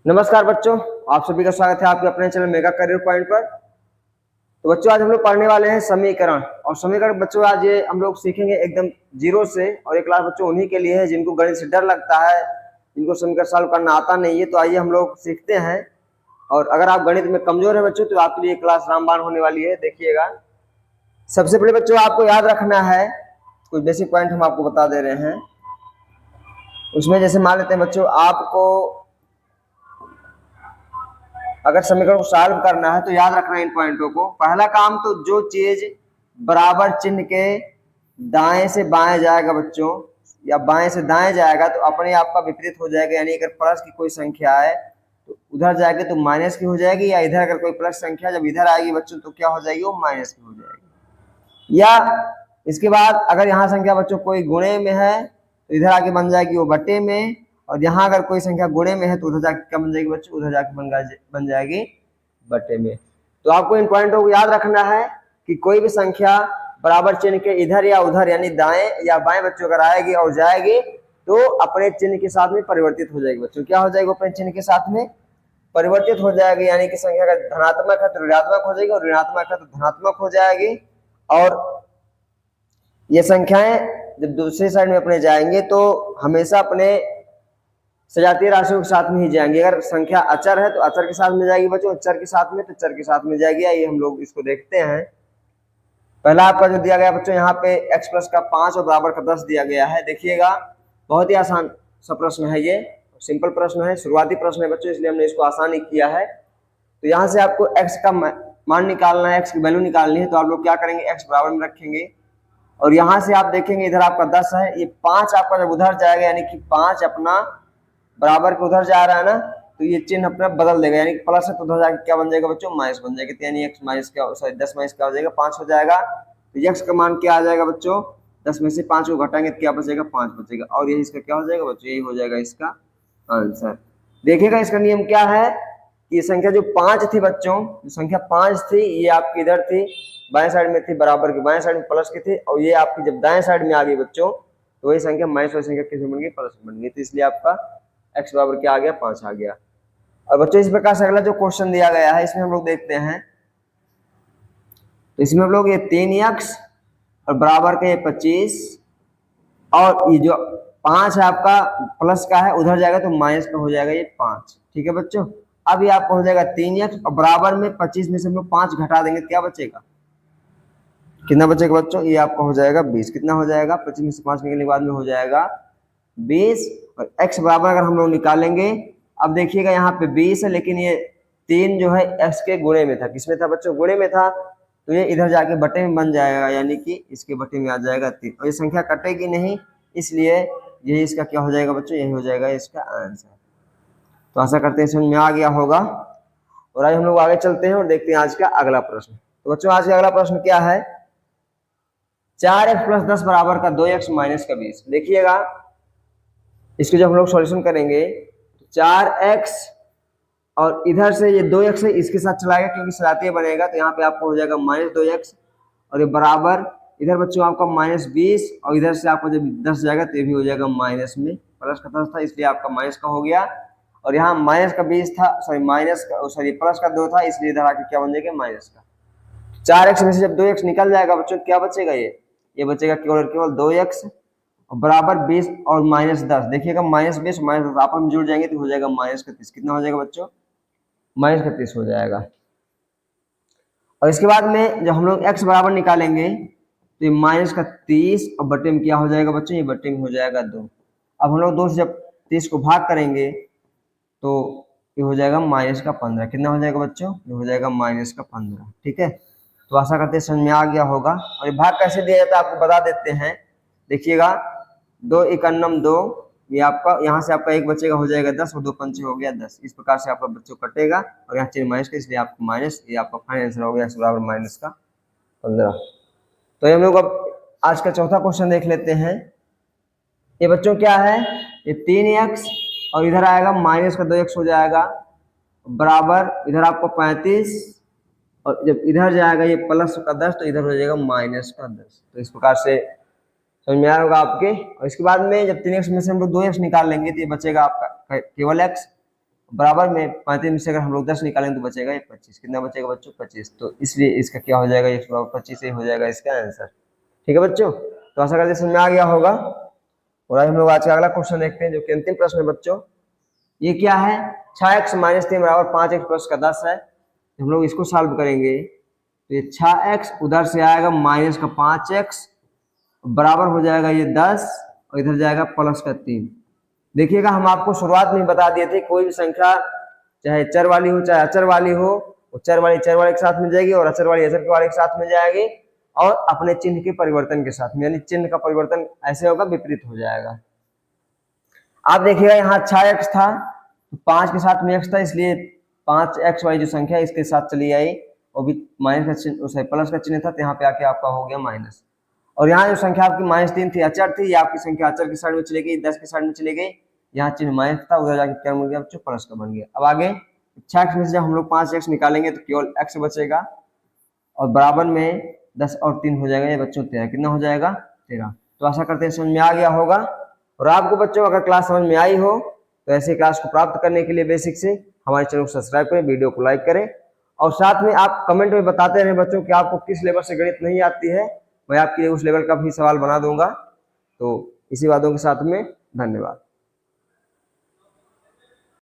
नमस्कार बच्चों, आप सभी का स्वागत है आपके अपने चैनल मेगा करियर पॉइंट पर। तो बच्चों आज हम लोग पढ़ने वाले हैं समीकरण। और समीकरण बच्चों आज ये हम लोग सीखेंगे एकदम जीरो से। और ये क्लास बच्चों उन्हीं के लिए है जिनको गणित से डर लगता है, जिनको समीकरण सॉल्व करना आता नहीं है। तो आइए हम लोग सीखते हैं। और अगर आप गणित में कमजोर है बच्चों तो आपके लिए क्लास रामबाण होने वाली है। देखिएगा, सबसे पहले बच्चों आपको याद रखना है कुछ बेसिक पॉइंट हम आपको बता दे रहे हैं। उसमें जैसे मान लेते हैं बच्चों, आपको अगर समीकरण को सॉल्व करना है तो याद रखना इन पॉइंटों को। पहला काम तो जो चीज बराबर चिन्ह के दाएं से बाएं जाएगा बच्चों, या बाएं से दाएं जाएगा तो अपने आप का विपरीत हो जाएगा। यानी अगर प्लस की कोई संख्या है तो उधर जाएगी तो माइनस की हो जाएगी, या इधर अगर कोई प्लस संख्या जब इधर आएगी बच्चों तो क्या हो जाएगी, वो माइनस की हो जाएगी। या इसके बाद अगर यहाँ संख्या बच्चों कोई गुणे में है तो इधर आके बन जाएगी वो बटे में, और यहाँ अगर कोई संख्या गुणे में है तो उधर जाके क्या बन जाएगी बच्चों, उधर जाके बन जाएगी बटे में। तो आपको इन पॉइंटों को याद रखना है कि कोई भी संख्या बराबर चिन्ह के इधर या उधर यानी दाएं या बाएं बच्चों अगर आएगी और जाएगी तो अपने चिन्ह के साथ में परिवर्तित हो जाएगी बच्चों। क्या हो जाएगी, अपने चिन्ह के साथ में परिवर्तित हो जाएगी। यानी कि संख्या अगर धनात्मक है तो ऋणात्मक हो जाएगी, और ऋणात्मक है तो धनात्मक हो जाएगी। और ये संख्याएं जब दूसरी साइड में अपने जाएंगे तो हमेशा अपने सजातीय राशियों के साथ में ही जाएंगे। अगर संख्या अचर है तो अचर के साथ में जाएगी बच्चों, चर के साथ में तो चर के साथ में जाएगी। ये हम लोग इसको देखते हैं। पहला आपका जो दिया गया बच्चों यहाँ पे x प्लस का 5 और बराबर का 10 दिया गया है। देखिएगा, बहुत ही आसान सा प्रश्न है, ये सिंपल प्रश्न है, शुरुआती प्रश्न है बच्चों, इसलिए हमने इसको आसान ही किया है। तो यहाँ से आपको x का मान निकालना है, x की वैल्यू निकालनी है। तो आप लोग क्या करेंगे, x बराबर में रखेंगे और यहाँ से आप देखेंगे इधर आपका 10 है, ये 5 आपका जब उधर जाएगा यानी कि 5 अपना बराबर के उधर जा रहा है ना, तो ये चिन्ह अपना बदल देगा। यानी प्लस है तो उधर जाके क्या बन जाएगा बच्चों, माइनस बन जाएगा। तो यानी x माइनस क्या, सॉरी 10 माइनस क्या हो जाएगा, 5 हो जाएगा। तो x का मान क्या आ जाएगा बच्चों, 10 में से 5 को घटाएंगे तो क्या बचेगा, 5 बचेगा। और यही इसका क्या हो जाएगा बच्चों, यही हो जाएगा इसका आंसर। देखिएगा इसका नियम क्या है कि संख्या जो 5 थी बच्चों, जो संख्या 5 थी ये आपकी इधर थी, बाएं साइड में थी, बराबर की बाएं साइड में प्लस की थी, और ये आपकी जब दाएं साइड में आ गई बच्चों तो वही संख्या माइनस वाली संख्या किस में बन गई, प्लस में बन गई। तो इसलिए आपका x बराबर क्या आ गया, 5 आ गया। और बच्चों इस प्रकार से अगला जो क्वेश्चन दिया गया है इसमें हम लोग देखते हैं। तो इसमें हम लोग ये 3x और बराबर के 25, और ये जो 5 है आपका प्लस का है, उधर जाएगा तो माइनस में हो जाएगा ये 5। ठीक है बच्चों, अब ये आपका हो जाएगा 3x और बराबर में 25 में से हम लोग 5 घटा देंगे, क्या बचेगा, कितना बचेगा बच्चों, ये आपका हो जाएगा 20। कितना हो जाएगा, 25 में से 5 निकलने के बाद में हो जाएगा 20। और x बराबर अगर हम लोग निकालेंगे, अब देखिएगा यहाँ पे 20 है, लेकिन ये 3 जो है x के गुणे में था। किसमें था बच्चों, गुणे में था, तो ये इधर जाके बटे में बन जाएगा, यानी कि इसके बटे में आ जाएगा 3। और ये संख्या कटेगी नहीं, इसलिए यही इसका क्या हो जाएगा बच्चों, यही हो जाएगा इसका आंसर। तो आशा करते हैं समझ में आ गया होगा। और आज हम लोग आगे चलते हैं और देखते हैं आज का अगला प्रश्न। तो बच्चों आज का अगला प्रश्न क्या है, 4x प्लस 10 बराबर का 2x माइनस का 20। देखिएगा इसको जब हम लोग सॉल्यूशन करेंगे, 4x और इधर से ये 2x है इसके साथ चलाएगा क्योंकि सजातीय बनेगा, तो यहाँ पे आपको हो जाएगा माइनस 2x, और ये बराबर इधर बच्चों आपका माइनस 20, और इधर से आपको जब 10 जाएगा तो ये भी हो जाएगा माइनस में। प्लस का 10 था इसलिए आपका माइनस का हो गया, और यहाँ माइनस का 20 था, सॉरी प्लस का 2 था, इसलिए इधर आके क्या बन जाएगा, माइनस का। 4x में से जब 2x निकल जाएगा बच्चों क्या बचेगा, ये बचेगा केवल और केवल 2x बराबर 20 और माइनस 10। देखिएगा माइनस 20 माइनस 10 आपस में जुड़ जाएंगे तो हो जाएगा माइनस का 30। कितना हो जाएगा बच्चों, माइनस का 30 हो जाएगा। और इसके बाद में जब हम लोग x बराबर निकालेंगे तो ये माइनस का 30 और बटे में क्या हो जाएगा बच्चों, ये बटे में हो जाएगा 2। अब हम लोग 2 से जब 30 को भाग करेंगे तो ये हो जाएगा माइनस का 15। कितना हो जाएगा बच्चों, ये हो जाएगा माइनस का 15। ठीक है, तो आशा करते हैं समझ में आ गया होगा। और ये भाग कैसे दिया जाता है आपको बता देते हैं। देखिएगा 2 एकन्नम 2, ये आपका यहाँ से आपका 1 बचेगा, हो जाएगा 10, और 2 पंचे हो गया 10। इस प्रकार से आपका बच्चों कटेगा, और यहाँ चिन्ह माइनस का, इसलिए आपको माइनस, ये आपका फाइनल आंसर हो गया x बराबर माइनस का 15। तो हम लोग अब आज का चौथा क्वेश्चन देख लेते हैं। ये बच्चों क्या है, ये 3x और इधर आएगा माइनस का 2x हो जाएगा, बराबर इधर आपको 35, और जब इधर जाएगा ये प्लस का 10 तो इधर हो जाएगा माइनस का 10। तो इस प्रकार से समझ में आया होगा आपके। और इसके बाद में जब 3x में से हम लोग 2x निकाल लेंगे तो ये बचेगा आपका केवल x, बराबर में 35 में से अगर हम लोग 10 निकालेंगे तो बचेगा ये 25। कितना बचेगा बच्चों? 25। तो इसलिए इसका क्या हो जाएगा? x बराबर 25 ही हो जाएगा इसका आंसर। ठीक है बच्चों, तो आशा करते समझ में आ गया होगा। और आज हम लोग आज का अगला क्वेश्चन देखते हैं जो कि अंतिम प्रश्न है बच्चों। ये क्या है? 6x माइनस 3 बराबर 5x प्लस का 10 है। हम लोग इसको सॉल्व करेंगे तो ये 6x उधर से आएगा माइनस का 5x बराबर हो जाएगा ये 10 और इधर जाएगा प्लस का 3। देखिएगा हम आपको शुरुआत में बता दिए थे कोई भी संख्या चाहे चर वाली हो चाहे अचर वाली हो, वो चर वाले के साथ मिल जाएगी और अचर वाली अचर वाले के साथ मिल जाएगी और अपने चिन्ह के परिवर्तन के साथ, यानी चिन्ह का परिवर्तन ऐसे होगा विपरीत हो जाएगा। आप देखिएगा यहाँ 6x था तो 5 के साथ में x था, इसलिए 5x वाली जो संख्या इसके साथ चली आई, वो भी माइनस का चिन्ह प्लस का चिन्ह था तो यहाँ पे आके आपका हो गया माइनस। और यहाँ जो संख्या आपकी -3 थी अचर थी, ये आपकी संख्या अचर की साइड में चली गई, 10 की साइड में चली गई, यहाँ चिन्ह माइनस था उधर जाके क्या बन गया बच्चों? प्लस का बन गया। अब आगे 6x में से जब हम लोग 5x निकालेंगे तो केवल x बचेगा और बराबर में 10 और 3 हो जाएगा ये बच्चों 13। कितना हो जाएगा? 13। तो आशा करते हैं समझ में आ गया होगा। और आपको बच्चों अगर क्लास समझ में आई हो तो ऐसे क्लास को प्राप्त करने के लिए बेसिक से हमारे चैनल को सब्सक्राइब करें, वीडियो को लाइक करें और साथ में आप कमेंट में बताते रहे बच्चों कि आपको किस लेवल से गणित नहीं आती है, मैं आपके लिए उस लेवल का भी सवाल बना दूंगा। तो इसी बातों के साथ में धन्यवाद।